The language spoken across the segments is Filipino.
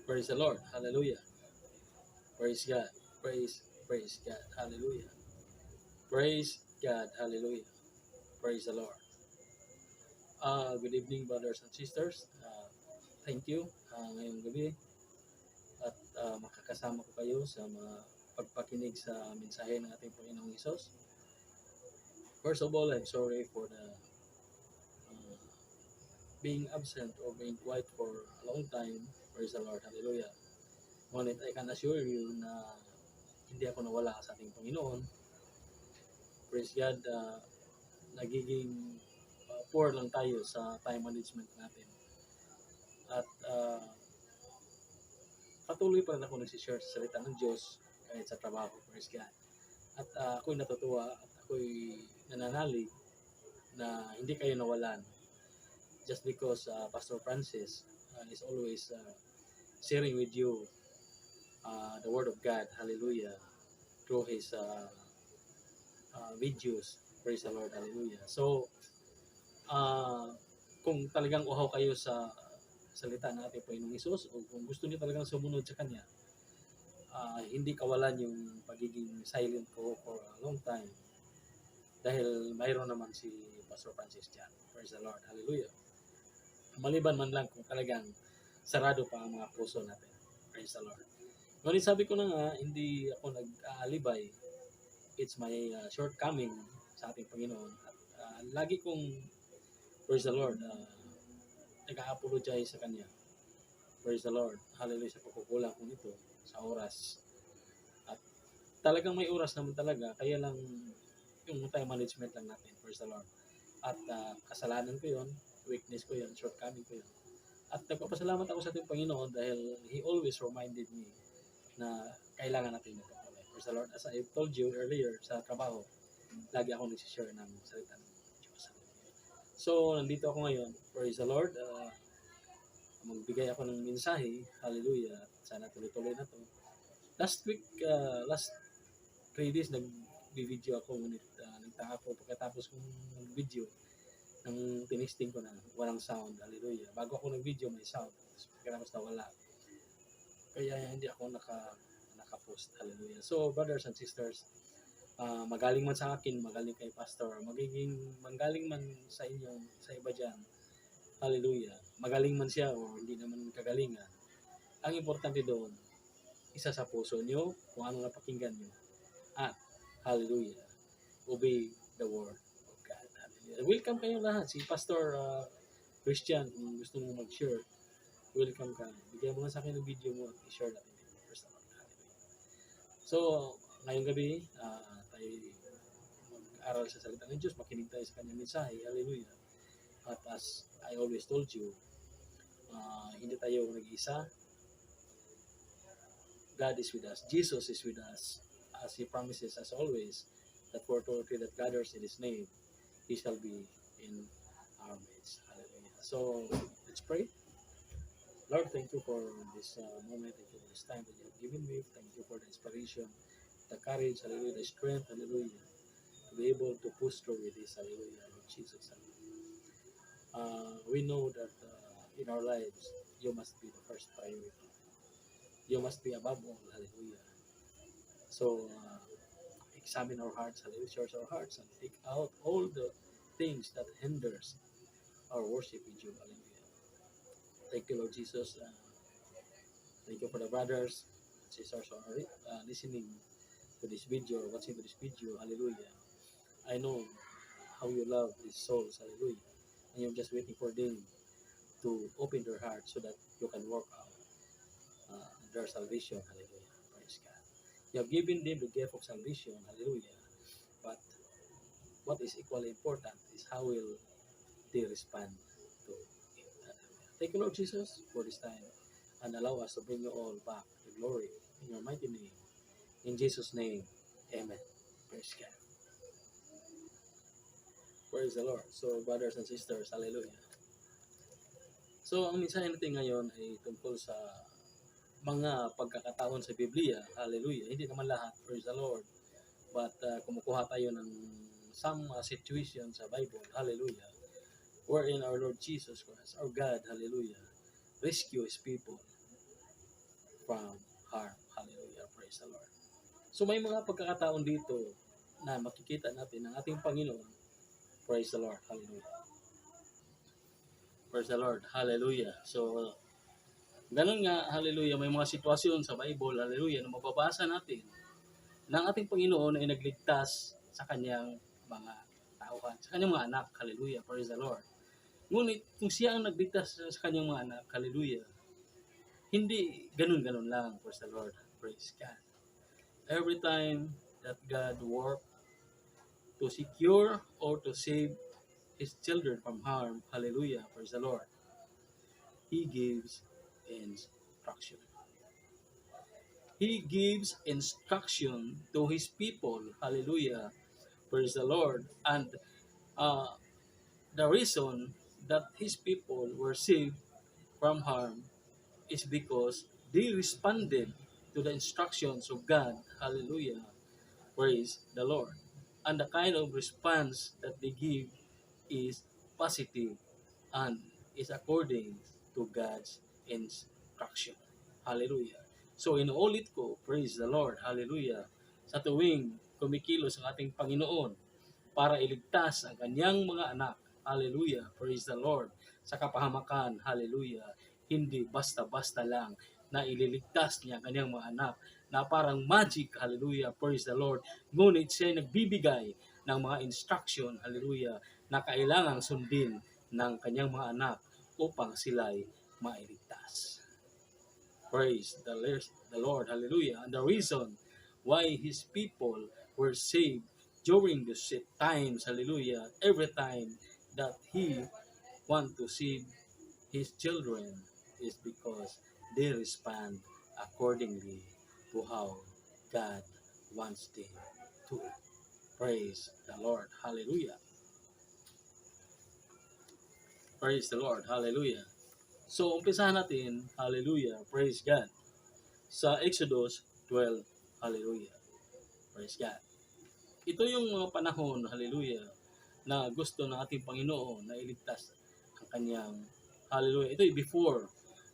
Praise the Lord. Hallelujah. Praise God. Praise God. Hallelujah. Praise God. Hallelujah. Praise the Lord. Good evening, brothers and sisters. Thank you ngayong gabi at makakasama ko kayo sa pagpakinig sa mensahe ng ating Panginoong Hesus. First of all, I'm sorry for the being absent or being quiet for a long time. Praise the Lord. Hallelujah. Ngunit I can assure you na hindi ako nawala sa ating Panginoon. Praise God. Nagiging poor lang tayo sa time management natin. At patuloy pa rin ako nagsishare sa salita ng Diyos kahit sa trabaho. Praise God. At ako'y natutuwa at ako'y nananalig na hindi kayo nawalan just because Pastor Francis is always sharing with you the Word of God. Hallelujah. Through his videos. Praise the Lord. Hallelujah. So, kung talagang uhaw kayo sa salita ng ating Panginoong Hesus o kung gusto niyo talagang sumunod sa Kanya, hindi kawalan yung pagiging silent ko for a long time dahil mayroon naman si Pastor Francis dyan. Praise the Lord. Hallelujah. Maliban man lang kung talagang sarado pa ang mga puso natin. Praise the Lord. Ngunit sabi ko na nga, hindi ako nag-aalibay. It's my shortcoming sa ating Panginoon. At lagi kong, praise the Lord, nag-apologize sa Kanya. Praise the Lord. Hallelujah sa pagkukulang ko nito sa oras. At talagang may oras naman talaga, kaya lang yung time management lang natin. Praise the Lord. At kasalanan ko yon, weakness ko yon, shortcoming ko yon. At nagpapasalamat ako sa ating Panginoon dahil He always reminded me na kailangan natin magpatuloy. Praise the Lord. As I told you earlier sa trabaho, lagi ako nagsishare ng salita ng Diyos. So, nandito ako ngayon. Praise the Lord. Magbigay ako ng mensahe. Hallelujah. Sana tuloy-tuloy na to. Last week, last 3 days, nag-video ako. Ngunit nagtaka ako pagkatapos kong video nang tinisting ko na walang sound. Hallelujah. Bago ako nag-video, may sound. Pagkatapos na wala. Kaya hindi ako naka-post. Hallelujah. So, brothers and sisters, magaling man sa akin, magaling kay pastor, magaling man sa inyo, sa iba dyan. Hallelujah. Magaling man siya o hindi naman kagalingan. Ang importante doon, isa sa puso nyo, kung ano napakinggan nyo. At, hallelujah, obey the word of God. Hallelujah. Welcome kayo lahat. Si Pastor Christian, kung gusto mo mag-share, welcome ka. Bigyan mo nga sa akin ng video mo at i-share natin ito. First of all, hallelujah. So, ngayong gabi, tayo mag-aral sa salita ng Diyos, makinig tayo sa kanyang mensahe. Hallelujah. At as I always told you, hindi tayo nag-iisa. God is with us. Jesus is with us. As He promises as always, that for two or three that gathers in His name, He shall be in our midst. Hallelujah. So, let's pray. Lord, thank you for this moment. Thank you for this time that you have given me. Thank you for the inspiration, the courage, hallelujah, the strength, hallelujah, to be able to push through with this, hallelujah, Lord Jesus, hallelujah. We know that in our lives, you must be the first priority. You must be above all, hallelujah. So, examine our hearts, hallelujah, search our hearts, and take out all the things that hinders our worship with you, hallelujah. Thank you, Lord Jesus. Thank you for the brothers and sisters who are listening to this video or watching to this video, hallelujah. I know how you love these souls, hallelujah. And you're just waiting for them to open their heart so that you can work out their salvation, hallelujah. Praise God. You have given them the gift of salvation, hallelujah. But what is equally important is how will they respond to it, hallelujah. Thank you, Lord Jesus, for this time, and allow us to bring you all back to glory in your mighty name. In Jesus' name, amen. Praise God. Praise the Lord. So, brothers and sisters, hallelujah. So, ang mensahe natin ngayon ay tungkol sa mga pagkakataon sa Biblia. Hallelujah. Hindi naman lahat, praise the Lord. But kumukuha tayo ng some situations sa Bible. Hallelujah. Wherein our Lord Jesus Christ, our God, hallelujah, rescue His people. from harm. Hallelujah. Praise the Lord. So may mga pagkakataon dito na makikita natin ang ating Panginoon. Praise the Lord. Hallelujah. Praise the Lord. Hallelujah. So, ganun nga, hallelujah, may mga sitwasyon sa Bible, hallelujah, na mababasa natin na ang ating Panginoon ay nagligtas sa kanyang mga tauhan, sa kanyang mga anak, hallelujah, praise the Lord. Ngunit, kung siya ang nagligtas sa kanyang mga anak, hallelujah, hindi ganun-ganun lang, praise the Lord, praise God. Every time that God worked to secure or to save His children from harm, hallelujah, praise the Lord, He gives instruction. He gives instruction to His people, hallelujah, praise the Lord. And uh, the reason that His people were saved from harm is because they responded to the instructions of God, hallelujah, praise the Lord. And the kind of response that they give is positive and is according to God's instruction. Hallelujah. So inuulit ko, praise the Lord, hallelujah, sa tuwing kumikilos ang ating Panginoon para iligtas ang kanyang mga anak, hallelujah, praise the Lord, sa kapahamakan, hallelujah, hindi basta-basta lang na ililigtas niya ang kanyang mga anak na parang magic, hallelujah, praise the Lord, ngunit siya ay nagbibigay ng mga instruction, hallelujah, na kailangang sundin ng kanyang mga anak upang sila'y mailigtas. Praise the Lord, hallelujah. And the reason why His people were saved during the times, hallelujah, every time that He want to save His children is because they respond accordingly to how God wants them to. Praise the Lord, hallelujah. Praise the Lord, hallelujah. So, umpisahan natin, hallelujah, praise God, sa Exodus 12, hallelujah, praise God. Ito yung mga panahon, hallelujah, na gusto ng ating Panginoon na iligtas ang kanyang, hallelujah, ito yung before,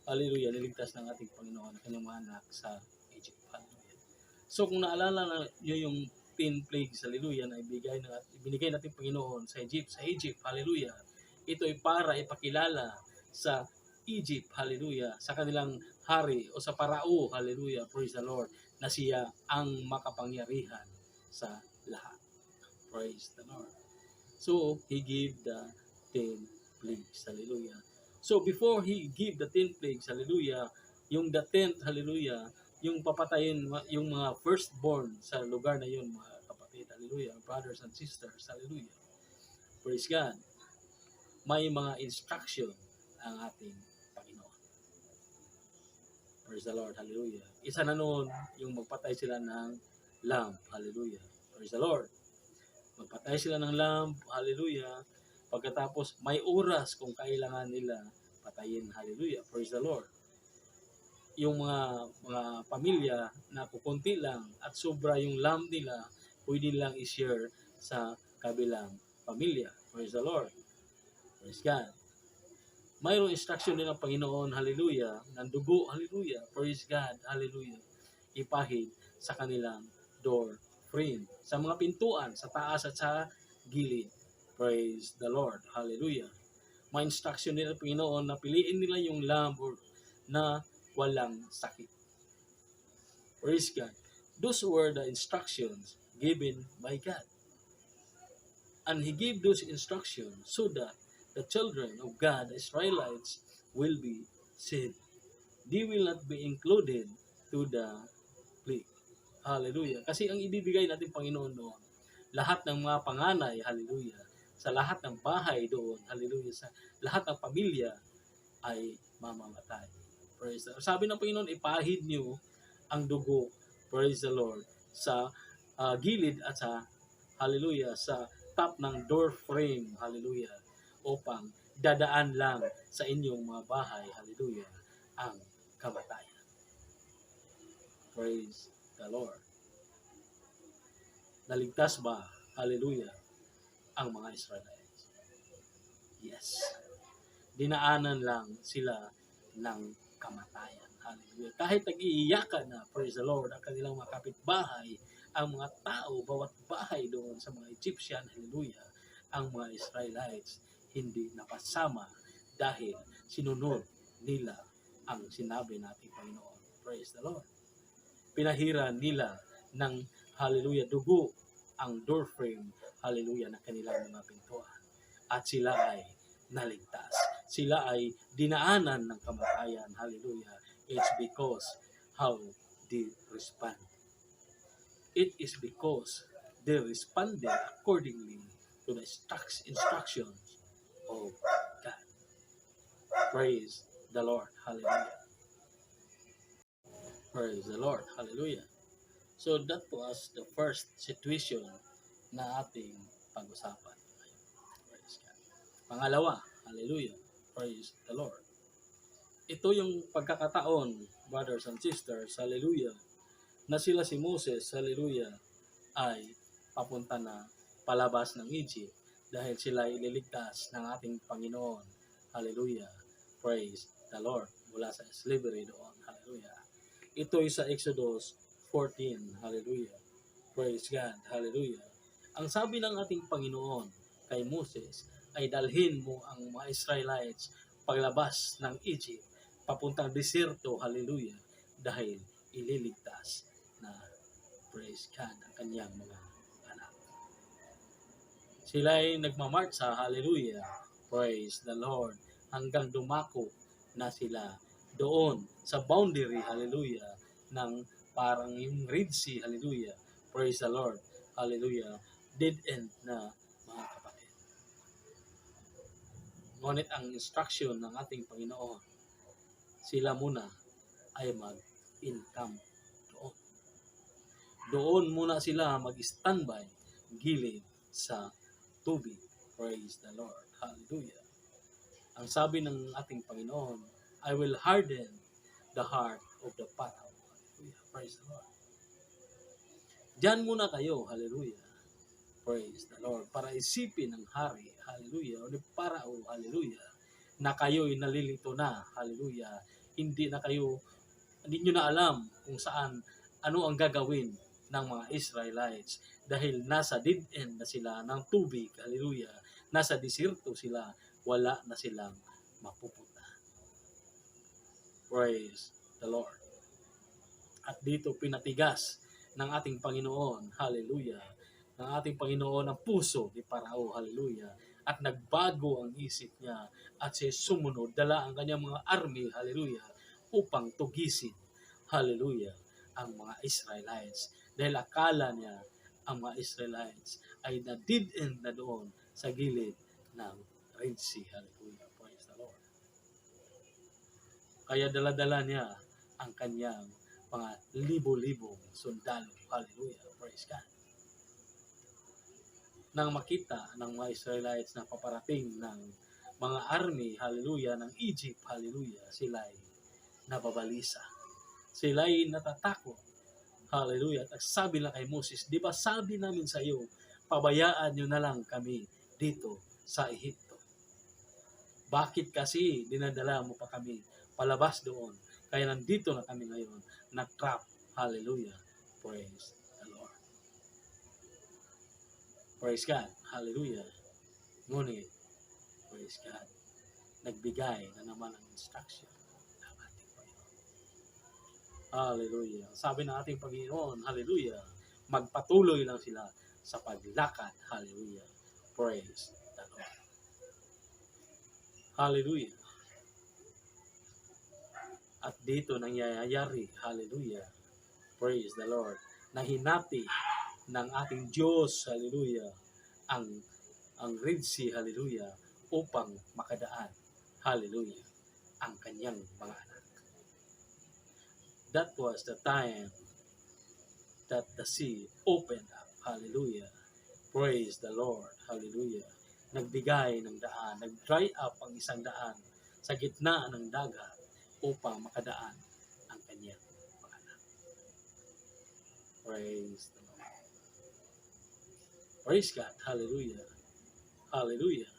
hallelujah, niligtas ng ating Panginoon ang kanyang mga anak sa Egypt, hallelujah. So, kung naalala nyo yung 10 plagues, hallelujah, na ibinigay natin Panginoon sa Egypt, hallelujah, ito ay para ipakilala sa Egypt, hallelujah, sa kanilang hari o sa parao, hallelujah, praise the Lord, na siya ang makapangyarihan sa lahat. Praise the Lord. So, He gave the 10 plagues, hallelujah. So, before He gave the 10 plagues, hallelujah, yung the 10th, hallelujah, yung papatayin, yung mga firstborn sa lugar na yun, mga kapatid, hallelujah, brothers and sisters, hallelujah. Praise God. May mga instruction ang ating Panginoon. Praise the Lord, hallelujah. Isa na noon, yung magpatay sila ng lamb, hallelujah. Praise the Lord. Magpatay sila ng lamb, hallelujah. Pagkatapos, may oras kung kailangan nila patayin, hallelujah. Praise the Lord. Yung mga pamilya na kukunti lang at sobra yung lamb nila, pwede lang i-share sa kabilang pamilya. Praise the Lord. Praise God. Mayroong instruction din ng Panginoon, hallelujah, ng dugo, hallelujah, praise God, hallelujah, ipahid sa kanilang door frame, sa mga pintuan, sa taas at sa gilid. Praise the Lord, hallelujah. May instruction din ng Panginoon na piliin nila yung lamb na walang sakit. Praise God. Those were the instructions given by God. And He gave those instructions so that the children of God, the Israelites, will be saved. They will not be included to the plague. Hallelujah. Kasi ang ibibigay natin Panginoon doon, lahat ng mga panganay, hallelujah, sa lahat ng bahay doon, hallelujah, sa lahat ng pamilya ay mamamatay. Praise the Lord. Sabi ng Panginoon, ipahid niyo ang dugo, praise the Lord, sa gilid at sa, hallelujah, sa top ng door frame, hallelujah, upang dadaan lang sa inyong mga bahay, hallelujah, ang kamatayan. Praise the Lord. Naligtas ba, hallelujah, ang mga Israelites? Yes. Dinaanan lang sila ng kamatayan. Hallelujah. Kahit nag-iiyakan na, praise the Lord, ang kanilang mga kapitbahay, ang mga tao, bawat bahay doon sa mga Egyptian, hallelujah, ang mga Israelites hindi napasama dahil sinunod nila ang sinabi nating Panginoon. Praise the Lord. Pinahira nila ng, hallelujah, dugo ang door frame, hallelujah, ng kanilang mga pintuan. At sila ay naligtas. Sila ay dinaanan ng kamatayan. Hallelujah. It's because how they respond. It is because they responded accordingly to the instructions of God. Praise the Lord. Hallelujah. Praise the Lord. Hallelujah. So that was the first situation na ating pag-usapan. Praise God. Pangalawa, hallelujah. Praise the Lord. Ito yung pagkakataon, brothers and sisters, hallelujah, na sila si Moses, hallelujah, ay papunta na palabas ng Egypt dahil sila ililigtas ng ating Panginoon. Hallelujah. Praise the Lord. Mula sa slavery doon. Hallelujah. Ito ay sa Exodus 14. Hallelujah. Praise God. Hallelujah. Ang sabi ng ating Panginoon kay Moses ay dalhin mo ang mga Israelites paglabas ng Egypt papuntang desierto. Hallelujah. Dahil ililigtas na, praise God, ang kanyang mga anak. Sila ay nagmamarcha, hallelujah, praise the Lord, hanggang dumako na sila doon sa boundary, hallelujah, ng parang yung Red Sea, hallelujah, praise the Lord, hallelujah, dead end na, mga kapatid. Ngunit ang instruction ng ating Panginoon, sila muna ay mag-encamp doon. Doon muna sila mag-standby gilid sa tubig. Praise the Lord. Hallelujah. Ang sabi ng ating Panginoon, I will harden the heart of the Pharaoh. Hallelujah. Praise the Lord. Diyan muna kayo. Hallelujah. Praise the Lord. Para isipin ng hari. Hallelujah. O ni Pharaoh. Hallelujah. Na kayo'y nalilito na. Hallelujah. Hindi nyo na alam kung saan, ano ang gagawin ng mga Israelites dahil nasa dead end na sila ng tubig. Hallelujah. Nasa desierto sila. Wala na silang mapupunta. Praise the Lord. At dito pinatigas ng ating Panginoon. Hallelujah. Ng ating Panginoon ang puso ni Parao. Hallelujah. At nagbago ang isip niya at siya sumunod. Dala ang kanyang mga army. Hallelujah. Upang tugisin. Hallelujah. Ang mga Israelites. Dahil akala niya ang mga Israelites ay na-dead end na doon sa gilid ng Red Sea. Hallelujah. Praise the Lord. Kaya dala-dala niya ang kanyang mga libo-libong sundalo. Hallelujah. Praise God. Nang makita ng mga Israelites na paparating ng mga army, hallelujah, ng Egypt, hallelujah, sila'y nababalisa. Sila'y natatakot. Hallelujah. At sabi lang kay Moses, di ba sabi namin sa iyo, pabayaan nyo na lang kami dito sa Ehipto. Bakit kasi dinadala mo pa kami palabas doon? Kaya nandito na kami ngayon, na-trap. Hallelujah. Praise the Lord. Praise God. Hallelujah. Ngunit, praise God, nagbigay na naman ang instruction. Hallelujah. Sabi ng ating Panginoon, hallelujah, magpatuloy lang sila sa paglakad. Hallelujah. Praise the Lord. Hallelujah. At dito nangyayari, hallelujah, praise the Lord, na hinati ng ating Diyos, hallelujah, ang Red Sea, hallelujah, upang makadaan, hallelujah, ang kanyang mga anak. That was the time that the sea opened up. Hallelujah. Praise the Lord. Hallelujah. Nagbigay ng daan. Nag-dry up ang isang daan sa gitna ng dagat upang makadaan ang kanyang mga anak. Praise the Lord. Praise God. Hallelujah. Hallelujah.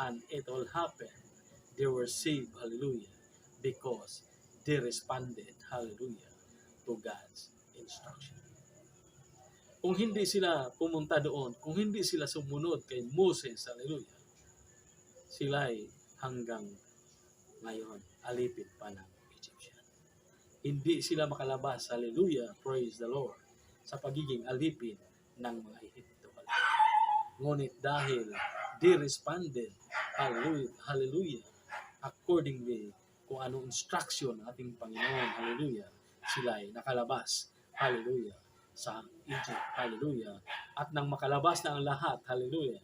And it all happened. They were saved. Hallelujah. Because they responded, hallelujah, to God's instruction. Kung hindi sila pumunta doon, kung hindi sila sumunod kay Moses, hallelujah, sila ay hanggang ngayon alipin pa ng Egyptian. Hindi sila makalabas, hallelujah, praise the Lord, sa pagiging alipin ng mga Ehipto. Ngunit dahil they responded, hallelujah, hallelujah, accordingly kung anong instruction ng ating Panginoon, hallelujah, sila ay nakalabas, hallelujah, sa Egypt, hallelujah. At nang makalabas na ang lahat, hallelujah,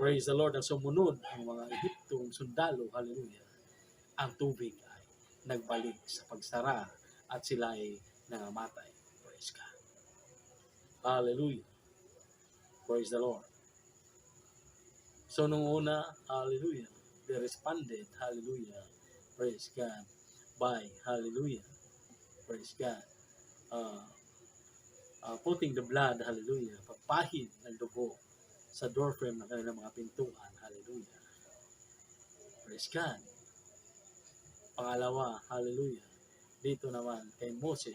praise the Lord, ang sumunod ang mga Ehiptong sundalo, hallelujah, ang tubig ay nagbalik sa pagsara at sila ay nangamatay. Praise God. Hallelujah. Praise the Lord. So nung una, hallelujah, they responded, hallelujah, praise God, by, hallelujah, praise God, putting the blood, hallelujah, pagpahid ng dugo sa doorframe ng kanilang mga pintuan, hallelujah, praise God. Pangalawa, hallelujah, dito naman kay Moses,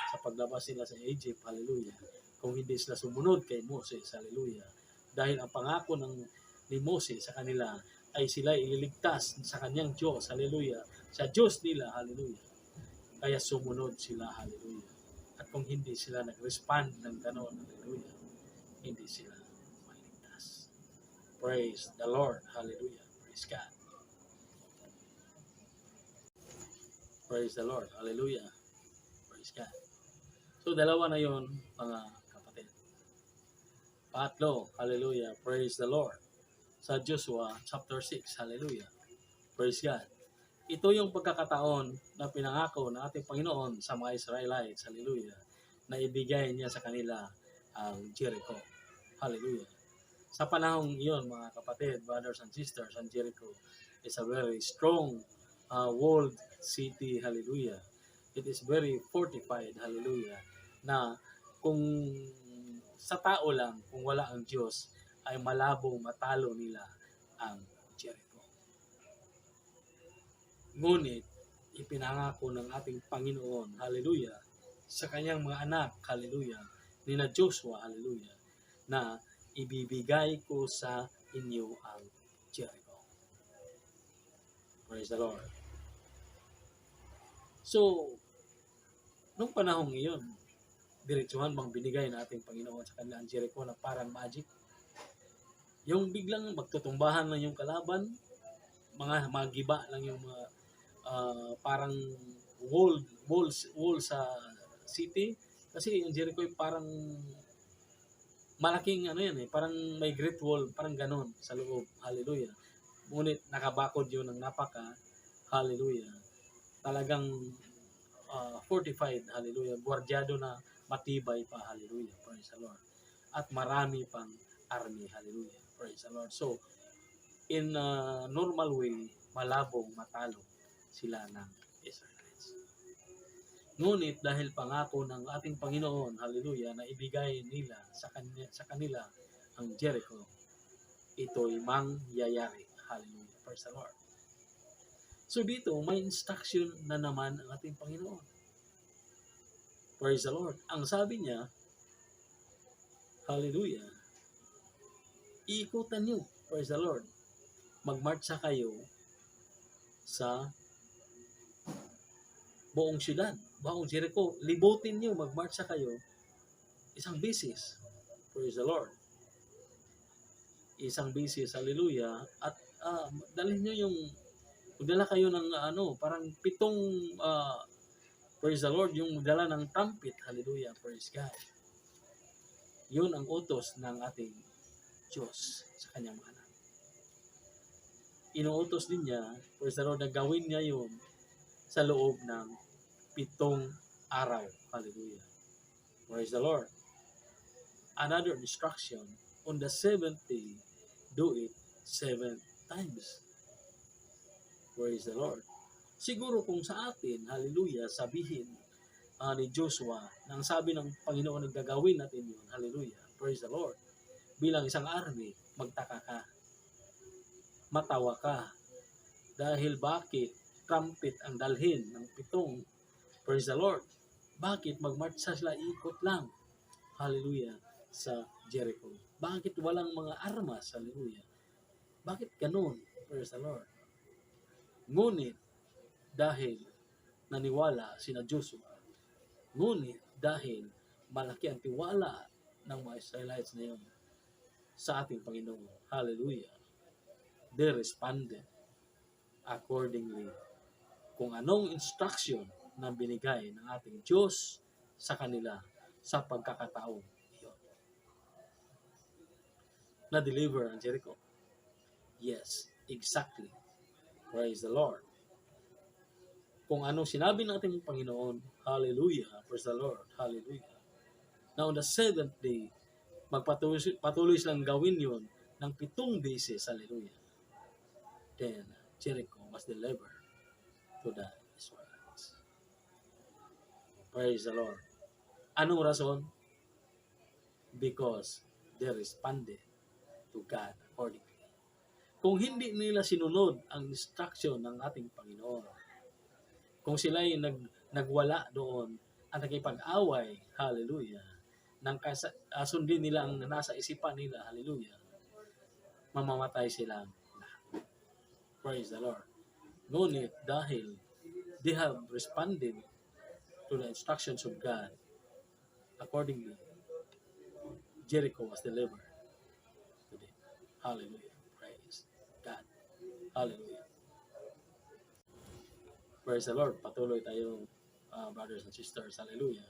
sa paglabas nila sa Egypt, hallelujah, kung hindi sila sumunod kay Moses, hallelujah, dahil ang pangako ni Moses sa kanila ay sila ililigtas sa kanyang Diyos, hallelujah, sa Diyos nila, hallelujah, kaya sumunod sila, hallelujah. At kung hindi sila nag-respond ng gano'n, hallelujah, hindi sila mailigtas. Praise the Lord, hallelujah, praise God. Praise the Lord, hallelujah, praise God. So dalawa na yon mga kapatid. Patlo, hallelujah, praise the Lord. Sa Joshua chapter 6, hallelujah, praise God. Ito yung pagkakataon na pinangako ng ating Panginoon sa mga Israelites, hallelujah, na ibigay niya sa kanila ang Jericho, hallelujah. Sa panahong iyon, mga kapatid, brothers and sisters, ang Jericho is a very strong walled city, hallelujah. It is very fortified, hallelujah, na kung sa tao lang, kung wala ang Diyos, ay malabong matalo nila ang Jericho. Ngunit, ipinangako ng ating Panginoon, hallelujah, sa kanyang mga anak, hallelujah, nina Joshua, hallelujah, na ibibigay ko sa inyo ang Jericho. Praise the Lord. So, nung panahong iyon, diretsuhan bang binigay ng ating Panginoon sa kanila ang Jericho na parang magic? Yung biglang magtutumbahan lang yung kalaban, mga magiba lang yung mga parang wall sa city. Kasi yung Jericho ay parang malaking parang may great wall, parang ganon sa loob. Hallelujah. Ngunit nakabakod yun ng napaka, hallelujah, talagang fortified, hallelujah, guardyado na matibay pa, hallelujah, praise the Lord. At marami pang army, hallelujah, praise the Lord. So, in a normal way, malabong matalo sila ng Israelites. Ngunit dahil pangako ng ating Panginoon, hallelujah, na ibigay nila sa kanila ang Jericho, ito'y mangyayari, hallelujah, praise the Lord. So dito, may instruction na naman ang ating Panginoon. Praise the Lord. Ang sabi niya, hallelujah, iikutan niyo, praise the Lord, magmarcha kayo sa buong syudad, buong Jericho, libutin niyo, magmarcha kayo isang bisis, praise the Lord. Isang bisis, hallelujah, at dalhin niyo magdala kayo ng parang 7 praise the Lord, yung magdala ng trumpet, hallelujah, praise God. Yun ang utos ng ating Diyos sa kanyang mga anak. Inuutos din niya, praise the Lord, na gawin niya yun sa loob ng 7 araw, hallelujah, praise the Lord. Another instruction, on the 7th day, do it 7 times. Praise the Lord. Siguro kung sa atin, hallelujah, sabihin ni Joshua, nang sabi ng Panginoon na gagawin natin yun, hallelujah, praise the Lord. Bilang isang army, magtaka ka, matawa ka. Dahil bakit? trumpet ang dalhin ng 7. Praise the Lord. Bakit magmarcha sila ikot lang? Hallelujah. Sa Jericho. Bakit walang mga armas? Hallelujah. Bakit ganun? Praise the Lord. Ngunit dahil naniwala sina Joshua, ngunit dahil malaki ang tiwala ng mga Israelites na yun sa ating Panginoon. Hallelujah. They responded accordingly. Kung anong instruction na binigay ng ating Diyos sa kanila sa pagkakataon iyon. Na-deliver ang Jericho. Yes, exactly. Praise the Lord. Kung anong sinabi natin ng Panginoon, hallelujah, praise the Lord, hallelujah. Now on the 7th day, patuloy silang gawin yon ng 7 beses, hallelujah. Then, Jericho was delivered to the Israelites. Praise the Lord. Anong rason? Because they responded to God accordingly. Kung hindi nila sinunod ang instruction ng ating Panginoon, kung sila ay nagwala doon at nakipag-away, hallelujah, sundin nila ang nasa isipan nila, hallelujah, mamamatay sila lahat. Praise the Lord. Ngunit dahil they have responded to the instructions of God, accordingly, Jericho was delivered to them. Hallelujah. Praise God. Hallelujah. Praise the Lord. Patuloy tayo, brothers and sisters. Hallelujah.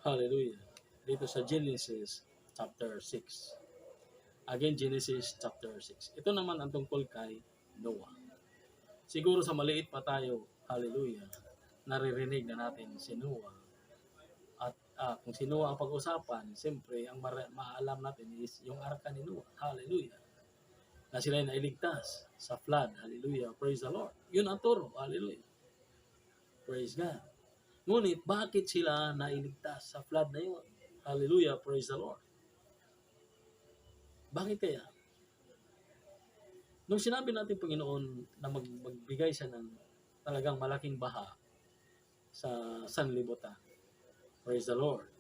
Hallelujah. Dito sa Genesis chapter 6. Again, Genesis chapter 6. Ito naman ang tungkol kay Noah. Siguro sa maliit pa tayo, hallelujah, naririnig na natin si Noah. At kung si Noah ang pag-usapan, siyempre, ang maalam natin is yung arka ni Noah. Hallelujah. Na sila ay nailigtas sa flood. Hallelujah. Praise the Lord. Yun ang turo. Hallelujah. Praise God. Ngunit, bakit sila nailigtas sa flood na yun? Hallelujah. Praise the Lord. Bakit kaya? Nung sinabi natin, Panginoon, na magbigay siya ng talagang malaking baha sa sanlibutan. Praise the Lord.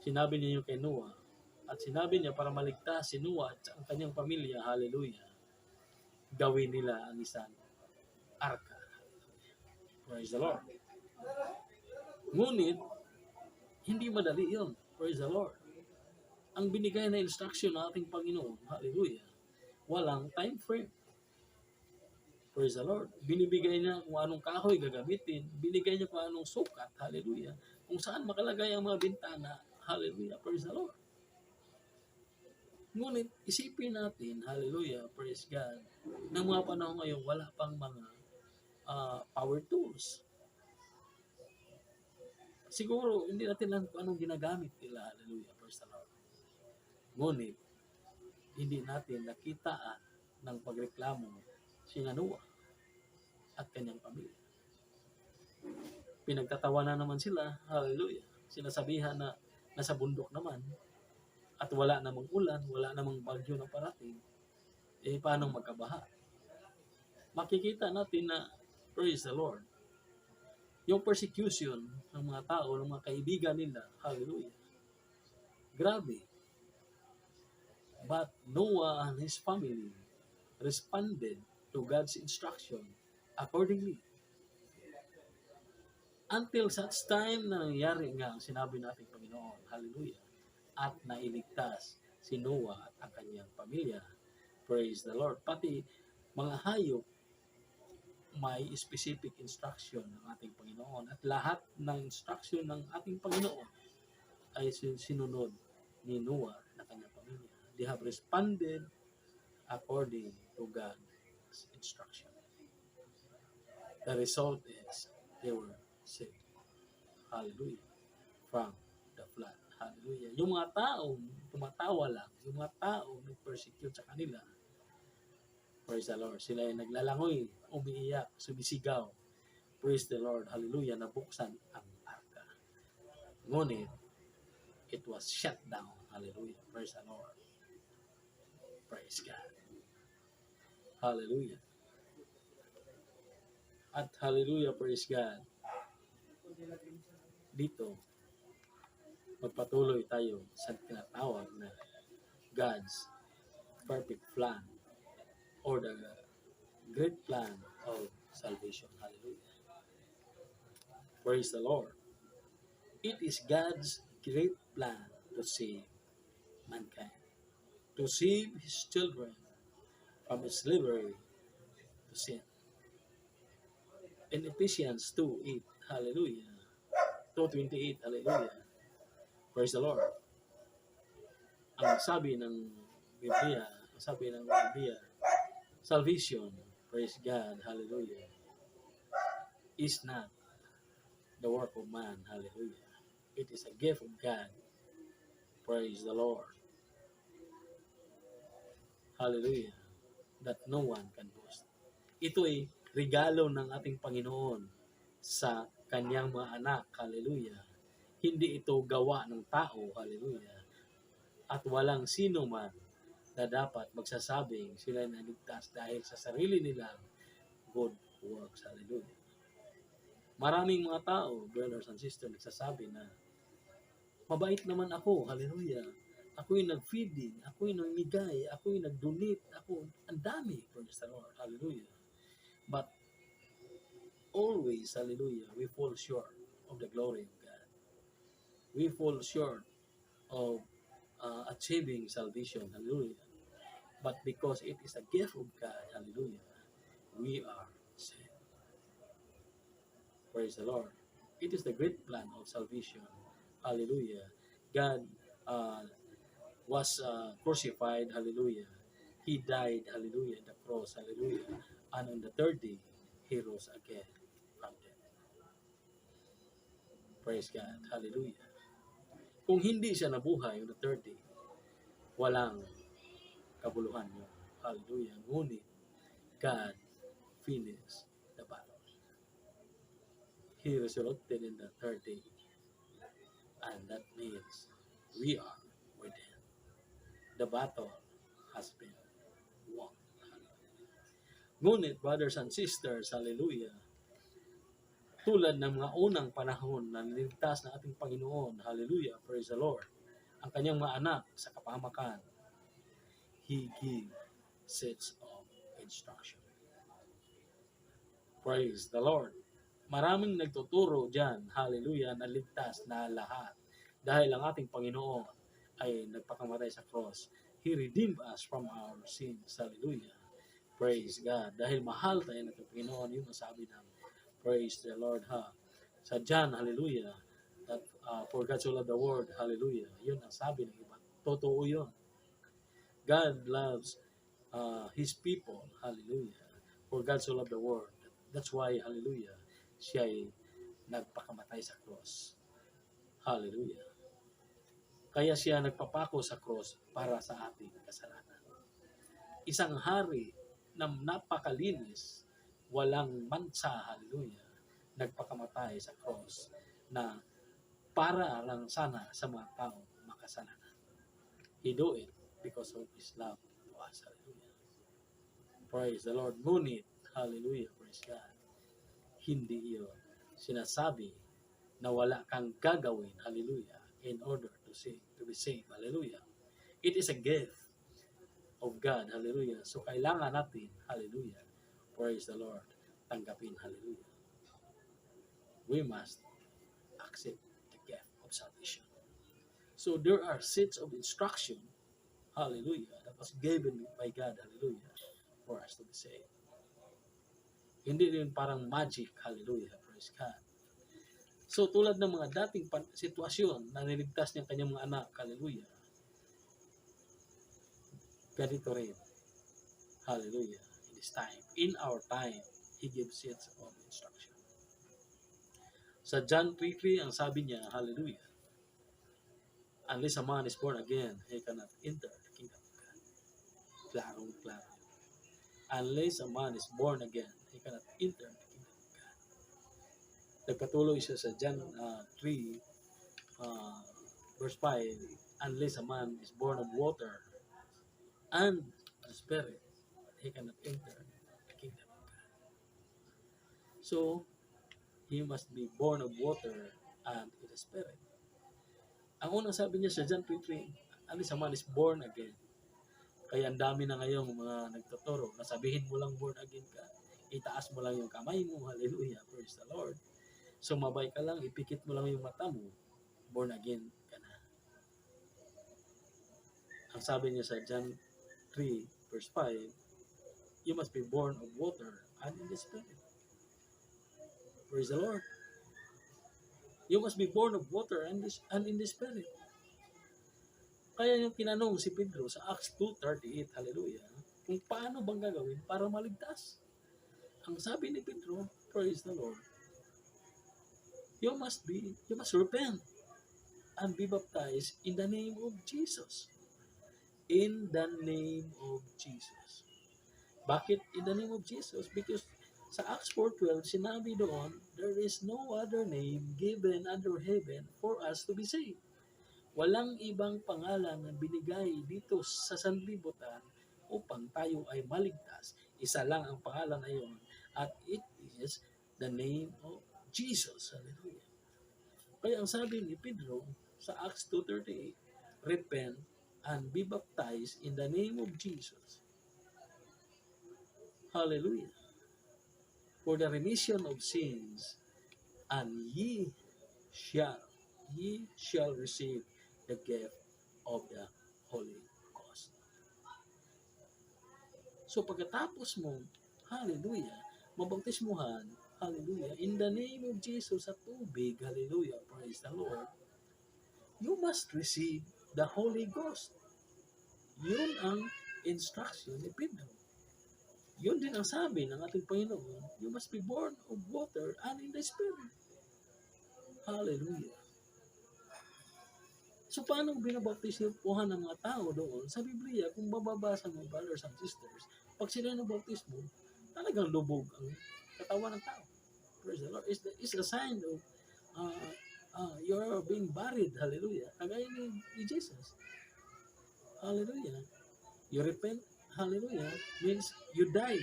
Sinabi niya kay Noah, at sinabi niya para maligtas si Noah at ang kanyang pamilya, hallelujah, gawin nila ang isang arka. Praise the Lord. Ngunit, hindi madali yun. Praise the Lord. Ang binigay na instruction ng ating Panginoon, hallelujah, walang time frame. Praise the Lord. Binibigay niya kung anong kahoy gagamitin, binigay niya kung anong sukat, hallelujah, kung saan makalagay ang mga bintana, hallelujah, praise the Lord. Ngunit, isipin natin, hallelujah, praise God, ng mga panahon ngayon, wala pang mga power tools. Siguro, hindi natin lang kung anong ginagamit nila, hallelujah, praise the Lord. Ngunit, hindi natin nakitaan ng pagreklamo si Noah at kanyang pamilya. Pinagtatawanan naman sila, hallelujah, sinasabihan na nasa bundok naman, at wala namang ulan, wala namang bagyo na parating, paano magkabaha? Makikita natin na, praise the Lord, yung persecution ng mga tao, ng mga kaibigan nila, hallelujah, grabe. But Noah and his family responded to God's instruction accordingly. Until such time na nangyari nga ang sinabi natin Panginoon, hallelujah, at nailigtas si Noah at ang kanyang pamilya. Praise the Lord. Pati mga hayop, may specific instruction ng ating Panginoon. At lahat ng instruction ng ating Panginoon ay sinunod ni Noah at ang kanyang pamilya. They have responded according to God's instruction. The result is they were saved. Hallelujah. From the flood. Hallelujah. Yung mga taong tumatawa lang, yung mga taong nag-persecute sa kanila, praise the Lord, sila ay naglalangoy, umiiyak, sumisigaw. Praise the Lord. Hallelujah. Nabuksan ang arka. Ngunit, it was shut down. Hallelujah. Praise the Lord. Praise God. Hallelujah. At hallelujah, praise God. Dito, magpatuloy tayo sa tinatawag na God's perfect plan or the great plan of salvation. Hallelujah. Praise the Lord. It is God's great plan to save mankind, to save His children from slavery to sin. In Ephesians 2:8, hallelujah. 2:28, hallelujah. Praise the Lord. Ang sabi ng Biblia, salvation, praise God, hallelujah, is not the work of man, hallelujah. It is a gift of God. Praise the Lord. Hallelujah. That no one can boast. Ito ay regalo ng ating Panginoon sa kanyang mga anak. Hallelujah. Hindi ito gawa ng tao. Hallelujah. At walang sino man na dapat magsasabing sila naligtas dahil sa sarili nilang good works. Hallelujah. Maraming mga tao, brothers and sisters, nagsasabi na mabait naman ako. Hallelujah. Ako yung nag-feeding, ako yung namigay, ako yung nag-donate, ako, ang dami. Praise the Lord. Hallelujah. But always, hallelujah, we fall short of the glory of God. We fall short of achieving salvation. Hallelujah. But because it is a gift of God, hallelujah, we are saved. Praise the Lord. It is the great plan of salvation. Hallelujah. God was crucified, hallelujah. He died, hallelujah, in the cross, hallelujah. And on the third day, He rose again from death. Praise God, hallelujah. Kung hindi siya nabuhay on the third day, walang kabuluhan yun. Hallelujah. Ngunit, God finished the battle. He resurrected in the third day. And that means we are with Him. The battle has been won. Ngunit, brothers and sisters, hallelujah, tulad ng mga unang panahon na niligtas ng ating Panginoon, hallelujah, praise the Lord, ang kanyang mga anak sa kapahamakan, He gave sets of instruction. Praise the Lord. Maraming nagtuturo dyan, hallelujah, na ligtas na lahat. Dahil ang ating Panginoon ay nagpakamatay sa cross. He redeemed us from our sins. Hallelujah. Praise God. Dahil mahal tayo ng Panginoon, yung sabi ng praise the Lord, ha. Sa John, hallelujah, that for God so loved the world, hallelujah. Yun ang sabi ng iba. Totoo yun. God loves His people, hallelujah. For God so loved the world. That's why, hallelujah, siya ay nagpakamatay sa cross. Hallelujah. Kaya siya nagpapako sa cross para sa ating kasalanan. Isang hari na napakalinis, walang mansa, hallelujah, nagpakamatay sa cross na para lang sana sa mga tao makasalanan. He do it because of His love to us. Hallelujah. Praise the Lord. Ngunit, hallelujah, praise God, hindi yun sinasabi na wala kang gagawin, hallelujah, in order to be saved, hallelujah. It is a gift of God, hallelujah. So, kailangan natin, hallelujah, praise the Lord, tanggapin, hallelujah. We must accept the gift of salvation. So, there are sets of instruction, hallelujah, that was given by God, hallelujah, for us to be saved. Hindi rin parang magic, hallelujah, praise God. So, tulad ng mga dating sitwasyon na niligtas niyang kanyang mga anak, hallelujah, ganito rin, hallelujah, in this time, in our time, He gives sets of instruction. Sa John 3:3, ang sabi niya, hallelujah, unless a man is born again, he cannot enter the kingdom of God. Klaro. Unless a man is born again, he cannot enter the kingdom of God. Nagpatuloy siya sa John 3, verse 5, unless a man is born of water and the Spirit, he cannot enter the kingdom of God. So, he must be born of water and in the Spirit. Ang unang sabi niya sa John 3:3, at least a man is born again. Kaya ang dami na ngayong mga nagtuturo na sabihin mo lang born again ka, itaas mo lang yung kamay mo, hallelujah, praise the Lord. Sumabay ka lang, ipikit mo lang yung mata mo, born again ka na. Ang sabi niya sa John 3 verse 5, you must be born of water and in the Spirit. Praise the Lord. You must be born of water and in the Spirit. Kaya yung tinanong si Pedro sa Acts 2:38, hallelujah, kung paano bang gagawin para maligtas. Ang sabi ni Pedro, praise the Lord, you must repent and be baptized in the name of Jesus. In the name of Jesus. Bakit in the name of Jesus? Because sa Acts 4:12, sinabi doon, there is no other name given under heaven for us to be saved. Walang ibang pangalan na binigay dito sa sanlibutan upang tayo ay maligtas. Isa lang ang pangalan na iyon at it is the name of Jesus. Hallelujah. Kaya ang sabi ni Pedro sa Acts 2:38, repent and be baptized in the name of Jesus. Hallelujah. For the remission of sins, and ye shall receive the gift of the Holy Ghost. So pagkatapos mo, hallelujah, mabautismuhan, hallelujah, in the name of Jesus sa tubig, hallelujah, praise the Lord, you must receive the Holy Ghost. Yun ang instruction ni Pedro. Yun din ang sabi ng ating Panginoon, you must be born of water and in the Spirit. Hallelujah. So, paano binabautismuhan ng mga tao doon? Sa Biblia, kung mababasa mo, brothers and sisters, pag sila nabautismo, talagang lubog ang katawan ng tao. Praise the Lord. It's a sign of you're being buried. Hallelujah. Kagaya ni Jesus. Hallelujah. You repent. Hallelujah. Means you die.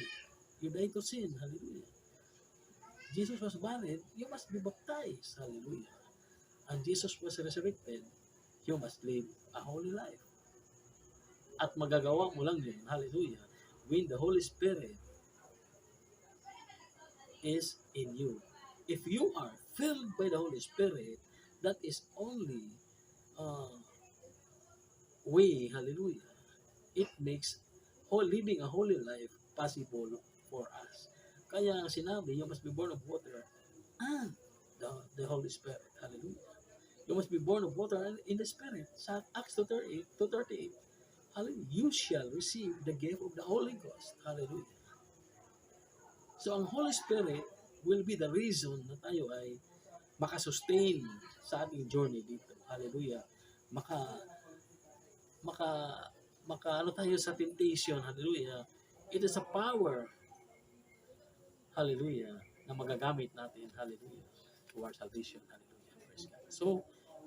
You die to sin. Hallelujah. Jesus was buried. You must be baptized. Hallelujah. And Jesus was resurrected. You must live a holy life. At magagawa mo lang yun, hallelujah, when the Holy Spirit is in you. If you are filled by the Holy Spirit, that is only way, hallelujah, it makes living a holy life possible for us. Kaya sinabi, you must be born of water and the Holy Spirit. Hallelujah. You must be born of water and in the Spirit. Sa Acts 2:38, hallelujah, you shall receive the gift of the Holy Ghost. Hallelujah. So, ang Holy Spirit will be the reason na tayo ay makasustain sa ating journey dito. Hallelujah. Ano tayo sa temptation. Hallelujah. It is a power. Hallelujah. Na magagamit natin. Hallelujah. To our salvation. Hallelujah. Praise God. So,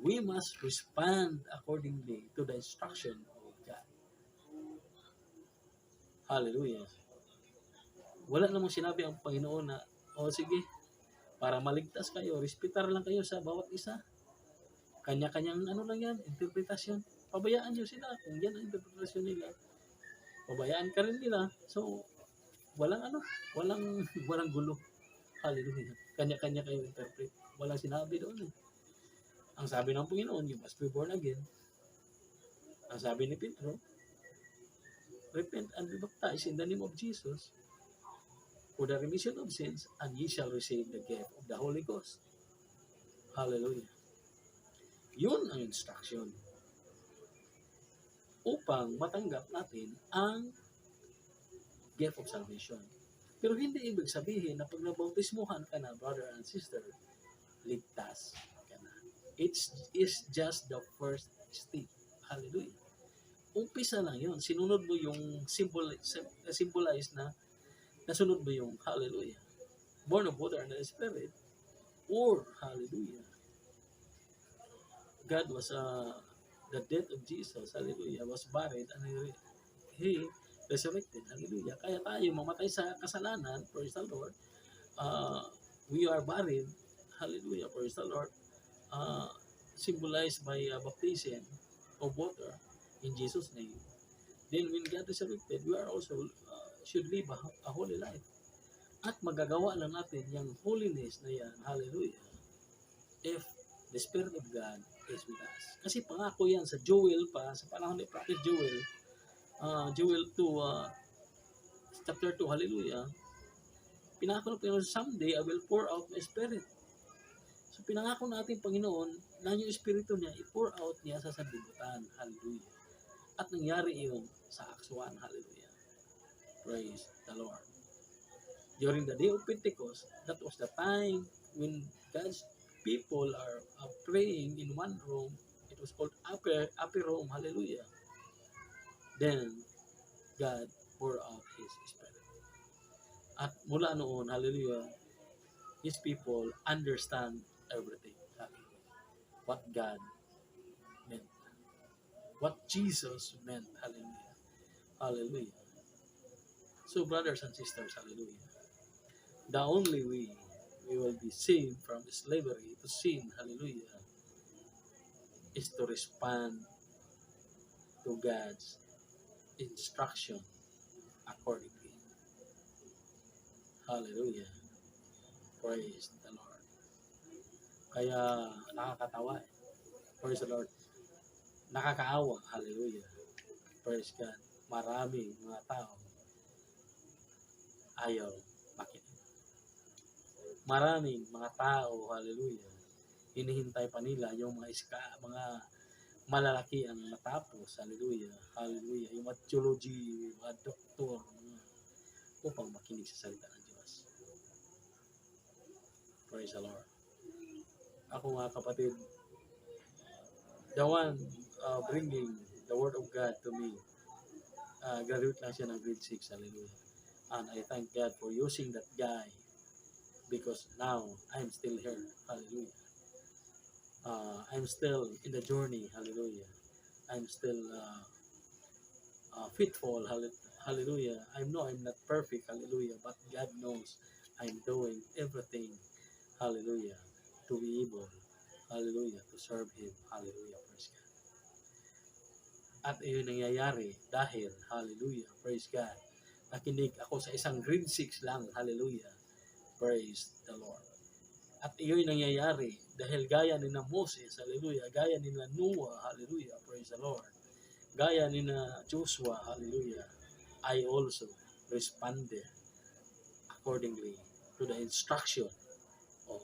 we must respond accordingly to the instruction of God. Hallelujah. Wala namang sinabi ang Panginoon na, sige, para maligtas kayo, respetar lang kayo sa bawat isa. Kanya-kanyang lang yan, interpretasyon. Pabayaan nyo sila kung yan ang interpretasyon nila. Pabayaan ka rin nila. So, walang gulo. Hallelujah. Kanya-kanya kayo interpret. Walang sinabi doon. Ang sabi ng Panginoon, you must be born again. Ang sabi ni Pedro, repent and be baptized in the name of Jesus for the remission of sins, and ye shall receive the gift of the Holy Ghost. Hallelujah. Yun ang instruction upang matanggap natin ang gift of salvation. Pero hindi ibig sabihin na pag nabautismuhan ka na, brother and sister, ligtas ka na. It's just the first step. Hallelujah. Umpisa lang yun. Sinunod mo yung symbolize na nasunod mo yung hallelujah. Born of water and the Spirit, or hallelujah. God was the death of Jesus, hallelujah, was buried and He resurrected, hallelujah. Kaya tayo mamatay sa kasalanan, praise the Lord, we are buried, hallelujah, praise the Lord, uh, symbolized by baptism of water in Jesus' name. Then when God resurrected, we are also should live a holy life. At magagawa lang natin yung holiness na yan, hallelujah, if the Spirit of God is with us. Kasi pangako yan sa Joel pa, sa panahon ni Prophet Joel, Joel 2, chapter 2, hallelujah, pinangako ng Panginoon, someday I will pour out my Spirit. So pinangako natin Panginoon na yung Espiritu niya, i-pour out niya sa sanlibutan, hallelujah. At nangyari iyon sa Aksuan, hallelujah. Praise the Lord. During the day of Pentecost, that was the time when God's people are praying in one room. It was called upper room, hallelujah. Then, God poured out His Spirit. At mula noon, hallelujah, His people understand everything. Hallelujah. What God meant. What Jesus meant. Hallelujah. Hallelujah. So, brothers and sisters, hallelujah. The only way we will be saved from slavery to sin, hallelujah, is to respond to God's instruction accordingly. Hallelujah. Praise the Lord. Kaya nakakatawa eh. Praise the Lord. Nakakaawa. Hallelujah. Praise God. Maraming mga tao ayaw makinig. Maraming mga tao, hallelujah, hinihintay pa nila yung mga malalaki ang matapos, hallelujah, hallelujah, yung mga theology, mga doktor, upang makinig sa salita ng Diyos. Praise the Lord. Ako nga kapatid, the one bringing the Word of God to me, graduate lang siya ng grade 6, hallelujah. And I thank God for using that guy because now I'm still here, hallelujah. I'm still in the journey, hallelujah. I'm still faithful, hallelujah. I know I'm not perfect, hallelujah, but God knows I'm doing everything, hallelujah, to be able, hallelujah, to serve Him, hallelujah, praise God. At iyon nangyayari dahil, hallelujah, praise God, nakinig ako sa isang grade 6 lang, hallelujah, praise the Lord. At iyon nangyayari dahil gaya ni na Moses, hallelujah, gaya ni na Noah, hallelujah, praise the Lord, gaya ni na Joshua, hallelujah, I also responded accordingly to the instruction of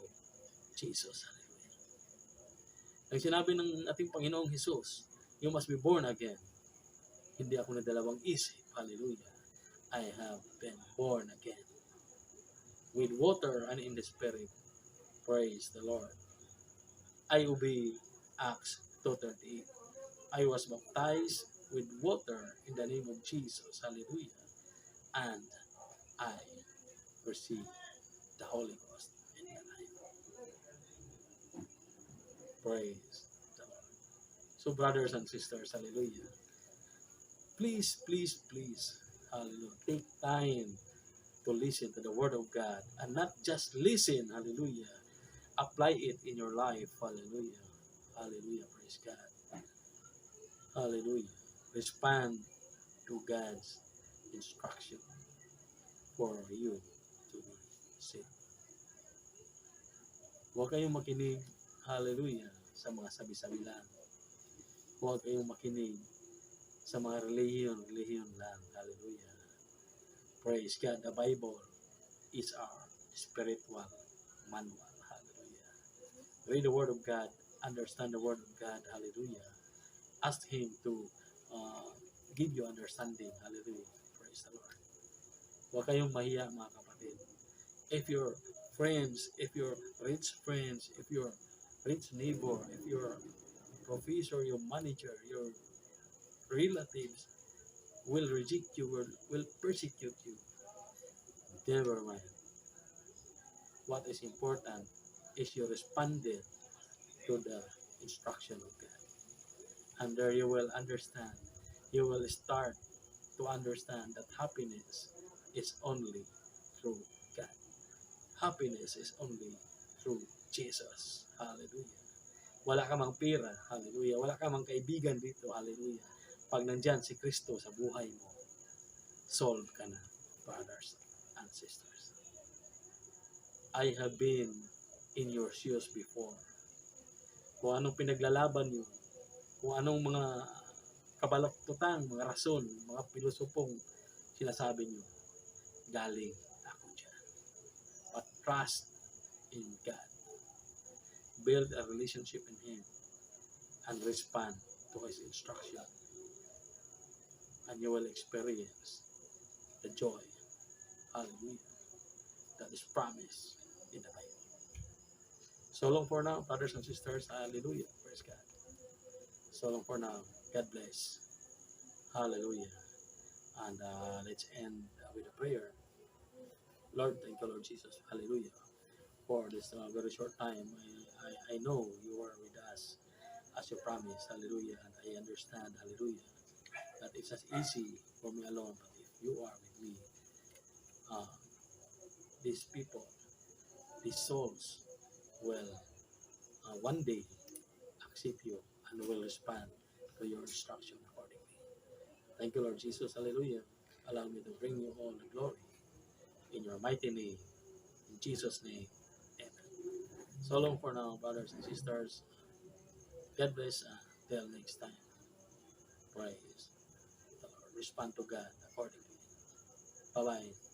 Jesus, hallelujah. Ang sinabi ng ating Panginoong Jesus, you must be born again. Hindi ako nadalawang isip, hallelujah. I have been born again with water and in the Spirit. Praise the Lord. I obey Acts 2:38. I was baptized with water in the name of Jesus. Hallelujah. And I received the Holy Ghost in my life. Praise the Lord. So brothers and sisters, hallelujah. Please, please, please, hallelujah. Take time to listen to the Word of God and not just listen, hallelujah. Apply it in your life, hallelujah. Hallelujah, praise God. Hallelujah. Respond to God's instruction for you to be saved. Huwag kayong makinig, hallelujah, sa mga sabi-sabi lang. Huwag kayong makinig sa mga relihiyon lang, hallelujah. Praise God. The Bible is our spiritual manual, hallelujah. Read the Word of God, understand the Word of God, hallelujah. Ask Him to give you understanding, hallelujah. Praise the Lord. Huwag kayong mahiya, mga kapatid. If your friends, if your rich friends, if your rich neighbor, if your professor, your manager, your relatives will reject you, will persecute you, never mind. What is important is you responded to the instruction of God. And there you will understand, you will start to understand that happiness is only through God. Happiness is only through Jesus. Hallelujah. Wala ka mang pera. Hallelujah. Wala ka mang kaibigan dito. Hallelujah. Pag nandyan si Kristo sa buhay mo, solve ka na, brothers and sisters. I have been in your shoes before. Kung anong pinaglalaban nyo, kung anong mga kabaloktutan, mga rason, mga pilosopong sinasabi nyo, galing ako dyan. But trust in God. Build a relationship in Him and respond to His instruction. And you will experience the joy, hallelujah, that is promised in the Bible. So long for now, brothers and sisters, hallelujah, praise God. So long for now, God bless, hallelujah. And let's end with a prayer. Lord, thank you, Lord Jesus, hallelujah, for this very short time. I know you are with us as you promised, hallelujah, and I understand, hallelujah, that it's as easy for me alone, but if you are with me, uh, these people, these souls will one day accept you and will respond to your instruction accordingly. Thank you, Lord Jesus, hallelujah. Allow me to bring you all the glory in your mighty name, in Jesus' name, amen. So long for now, brothers and sisters. God bless. Till next time. Praise the Lord. Respond to God accordingly. Bye-bye.